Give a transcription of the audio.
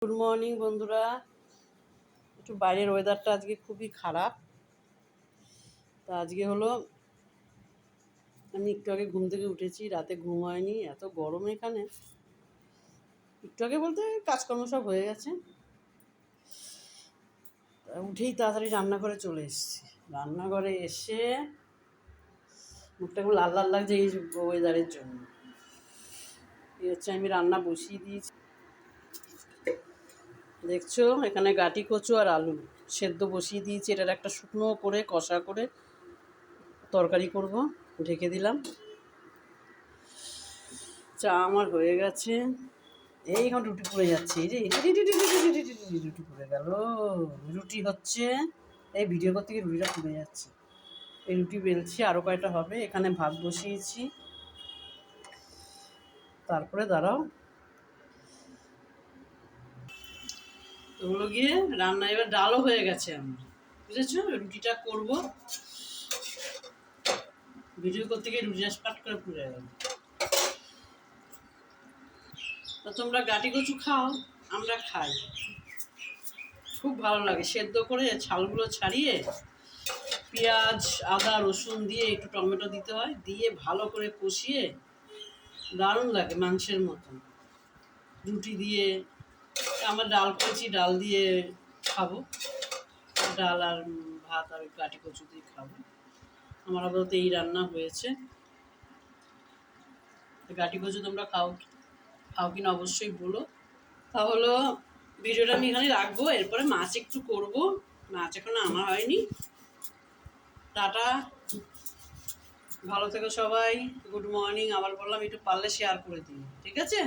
Good morning বন্ধুরা। একটু বাইরের ওয়েদারটা আজকে খুবই খারাপ। তা আজকে হলো আমি একটু আগে ঘুম থেকে উঠেছি, রাতে ঘুম হয়নি, এত গরম এখানে। একটু আগে বলতে কাজকর্ম সব হয়ে গেছে, উঠেই তাড়াতাড়ি রান্নাঘরে চলে এসেছি। রান্নাঘরে এসে মুখটা এখন লাল লাল লাগছে এই ওয়েদারের জন্য। এই হচ্ছে আমি রান্না বসিয়ে দিয়েছি, দেখছো এখানে গাটি কচু আর আলু সেদ্ধ বসিয়ে দিয়েছি। এটার একটা শুকনো করে কষা করে তরকারি করব, ঢেকে দিলাম। চা আমার হয়ে গেছে, এই এখন রুটি পুড়ে যাচ্ছে। এই যে রুটি পুড়ে গেল, রুটি হচ্ছে, এই ভিডিও করতে গিয়ে রুটিটা পুড়ে যাচ্ছে। এই রুটি বেলছি, আরও কয়টা হবে। এখানে ভাত বসিয়েছি, তারপরে দাঁড়াও ওগুলো গিয়ে রান্না। এবার ডালও হয়ে গেছে আমার, বুঝেছো? রুটিটা করবো, ভিডিও করতে গিয়ে রুটিটা স্পাট করে পুড়ে গেল। তা তোমরা গাটি কচু খাও, আমরা খাই, খুব ভালো লাগে। সেদ্ধ করে ছালগুলো ছাড়িয়ে পেঁয়াজ আদা রসুন দিয়ে একটু টমেটো দিতে হয়, দিয়ে ভালো করে কষিয়ে দারুণ লাগে, মাংসের মতন। রুটি দিয়ে, আমার ডাল করেছি, ডাল দিয়ে খাবো, ডাল আর ভাত আর গাটি কচু দিয়ে খাবো। আমার আপাতত এই রান্না হয়েছে। গাটি কচু তোমরা খাও খাও কিনা অবশ্যই বলো। তাহলে ভিডিওটা আমি এখানে রাখবো, এরপরে মাছ একটু করব। মাছ এখনো আমার হয়নি। টাটা, ভালো থেকো সবাই। Good morning. আবার বললাম একটু পারলে শেয়ার করে দিন, ঠিক আছে?